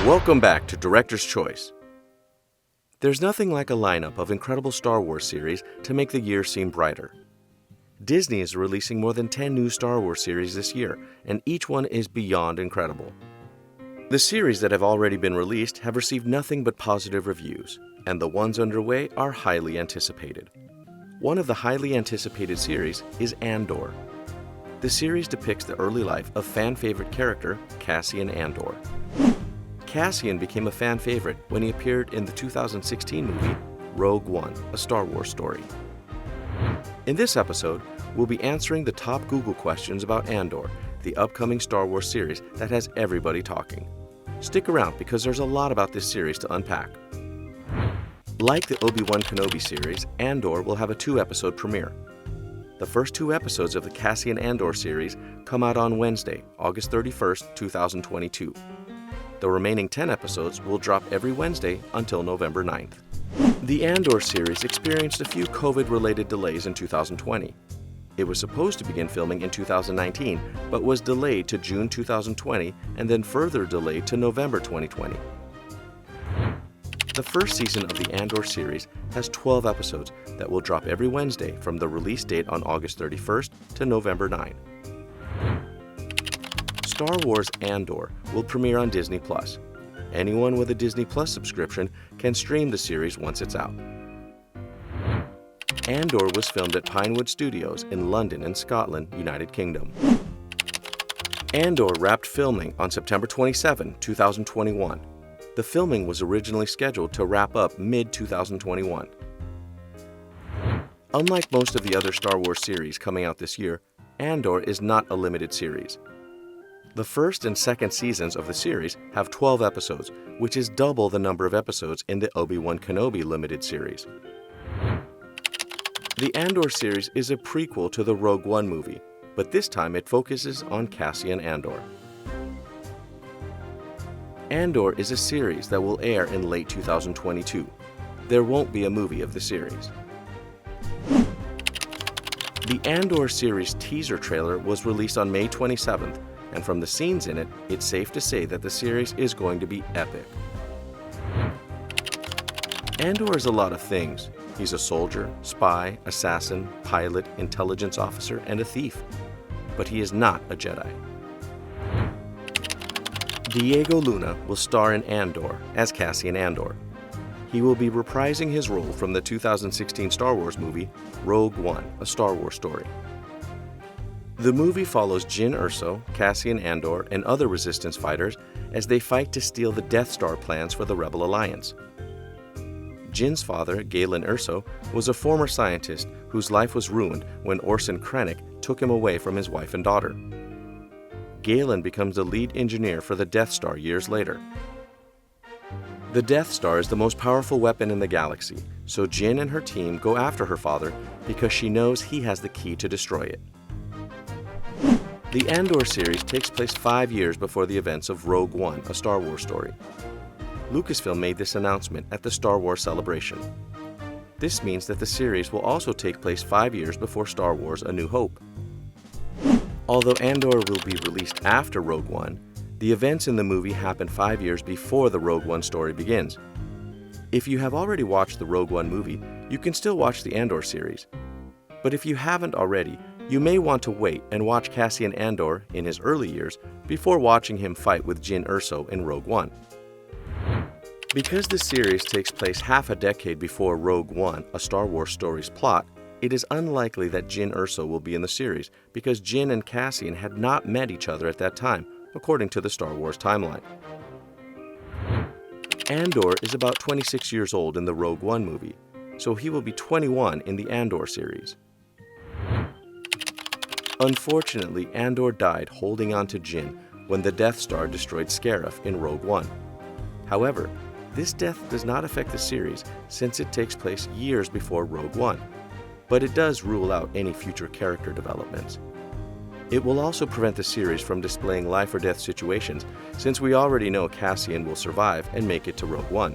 Welcome back to Director's Choice. There's nothing like a lineup of incredible Star Wars series to make the year seem brighter. Disney is releasing more than 10 new Star Wars series this year, and each one is beyond incredible. The series that have already been released have received nothing but positive reviews, and the ones underway are highly anticipated. One of the highly anticipated series is Andor. The series depicts the early life of fan-favorite character Cassian Andor. Cassian became a fan favorite when he appeared in the 2016 movie Rogue One, a Star Wars story. In this episode, we'll be answering the top Google questions about Andor, the upcoming Star Wars series that has everybody talking. Stick around because there's a lot about this series to unpack. Like the Obi-Wan Kenobi series, Andor will have a 2-episode premiere. The first 2 episodes of the Cassian Andor series come out on Wednesday, August 31st, 2022. The remaining 10 episodes will drop every Wednesday until November 9th. The Andor series experienced a few COVID-related delays in 2020. It was supposed to begin filming in 2019, but was delayed to June 2020 and then further delayed to November 2020. The first season of the Andor series has 12 episodes that will drop every Wednesday from the release date on August 31st to November 9. Star Wars Andor will premiere on Disney+. Anyone with a Disney Plus subscription can stream the series once it's out. Andor was filmed at Pinewood Studios in London and Scotland, United Kingdom. Andor wrapped filming on September 27, 2021. The filming was originally scheduled to wrap up mid-2021. Unlike most of the other Star Wars series coming out this year, Andor is not a limited series. The first and second seasons of the series have 12 episodes, which is double the number of episodes in the Obi-Wan Kenobi limited series. The Andor series is a prequel to the Rogue One movie, but this time it focuses on Cassian Andor. Andor is a series that will air in late 2022. There won't be a movie of the series. The Andor series teaser trailer was released on May 27th, and from the scenes in it, it's safe to say that the series is going to be epic. Andor is a lot of things. He's a soldier, spy, assassin, pilot, intelligence officer, and a thief. But he is not a Jedi. Diego Luna will star in Andor as Cassian Andor. He will be reprising his role from the 2016 Star Wars movie Rogue One, a Star Wars story. The movie follows Jyn Erso, Cassian Andor, and other Resistance fighters as they fight to steal the Death Star plans for the Rebel Alliance. Jyn's father, Galen Erso, was a former scientist whose life was ruined when Orson Krennic took him away from his wife and daughter. Galen becomes the lead engineer for the Death Star years later. The Death Star is the most powerful weapon in the galaxy, so Jyn and her team go after her father because she knows he has the key to destroy it. The Andor series takes place 5 years before the events of Rogue One, a Star Wars story. Lucasfilm made this announcement at the Star Wars Celebration. This means that the series will also take place 5 years before Star Wars A New Hope. Although Andor will be released after Rogue One, the events in the movie happen 5 years before the Rogue One story begins. If you have already watched the Rogue One movie, you can still watch the Andor series. But if you haven't already, you may want to wait and watch Cassian Andor in his early years before watching him fight with Jyn Erso in Rogue One. Because the series takes place half a decade before Rogue One, a Star Wars story's plot, it is unlikely that Jyn Erso will be in the series because Jyn and Cassian had not met each other at that time, according to the Star Wars timeline. Andor is about 26 years old in the Rogue One movie, so he will be 21 in the Andor series. Unfortunately, Andor died holding on to Jyn when the Death Star destroyed Scarif in Rogue One. However, this death does not affect the series since it takes place years before Rogue One, but it does rule out any future character developments. It will also prevent the series from displaying life or death situations since we already know Cassian will survive and make it to Rogue One.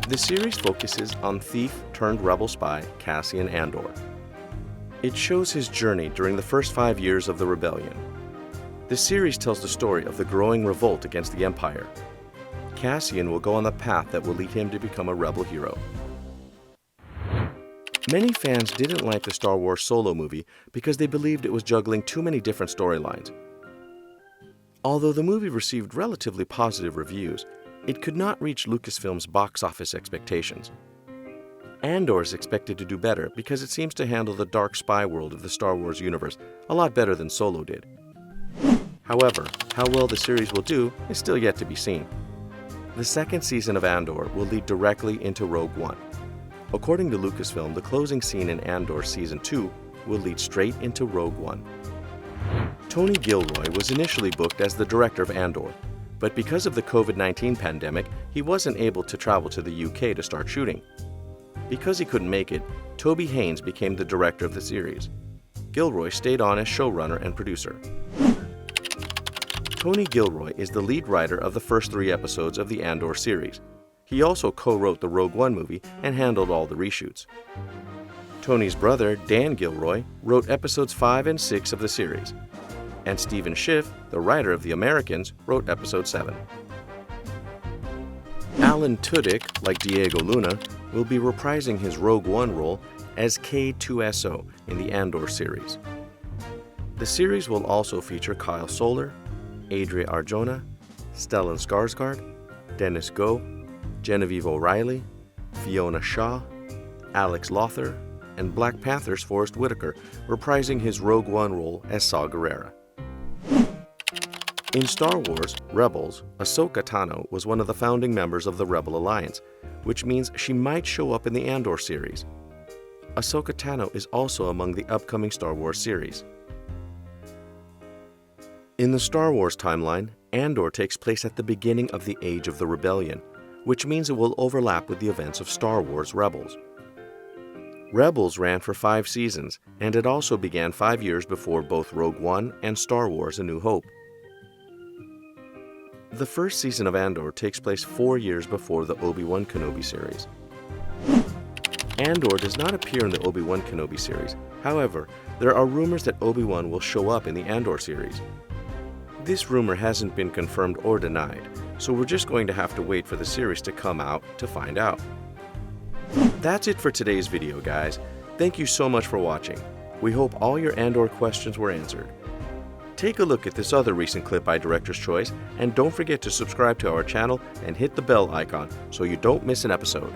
The series focuses on thief-turned-rebel spy Cassian Andor. It shows his journey during the first 5 years of the rebellion. The series tells the story of the growing revolt against the Empire. Cassian will go on the path that will lead him to become a rebel hero. Many fans didn't like the Star Wars Solo movie because they believed it was juggling too many different storylines. Although the movie received relatively positive reviews, it could not reach Lucasfilm's box office expectations. Andor is expected to do better because it seems to handle the dark spy world of the Star Wars universe a lot better than Solo did. However, how well the series will do is still yet to be seen. The second season of Andor will lead directly into Rogue One. According to Lucasfilm, the closing scene in Andor Season 2 will lead straight into Rogue One. Tony Gilroy was initially booked as the director of Andor, but because of the COVID-19 pandemic, he wasn't able to travel to the UK to start shooting. Because he couldn't make it, Toby Haynes became the director of the series. Gilroy stayed on as showrunner and producer. Tony Gilroy is the lead writer of the first 3 episodes of the Andor series. He also co-wrote the Rogue One movie and handled all the reshoots. Tony's brother, Dan Gilroy, wrote episodes 5 and 6 of the series. And Stephen Schiff, the writer of The Americans, wrote episode 7. Alan Tudyk, like Diego Luna, will be reprising his Rogue One role as K-2SO in the Andor series. The series will also feature Kyle Soller, Adria Arjona, Stellan Skarsgård, Dennis Go, Genevieve O'Reilly, Fiona Shaw, Alex Lothar, and Black Panther's Forrest Whitaker reprising his Rogue One role as Saw Gerrera. In Star Wars Rebels, Ahsoka Tano was one of the founding members of the Rebel Alliance, which means she might show up in the Andor series. Ahsoka Tano is also among the upcoming Star Wars series. In the Star Wars timeline, Andor takes place at the beginning of the Age of the Rebellion, which means it will overlap with the events of Star Wars Rebels. Rebels ran for 5 seasons, and it also began 5 years before both Rogue One and Star Wars A New Hope. The first season of Andor takes place 4 years before the Obi-Wan Kenobi series. Andor does not appear in the Obi-Wan Kenobi series. However, there are rumors that Obi-Wan will show up in the Andor series. This rumor hasn't been confirmed or denied, so we're just going to have to wait for the series to come out to find out. That's it for today's video, guys. Thank you so much for watching. We hope all your Andor questions were answered. Take a look at this other recent clip by Director's Choice, and don't forget to subscribe to our channel and hit the bell icon so you don't miss an episode.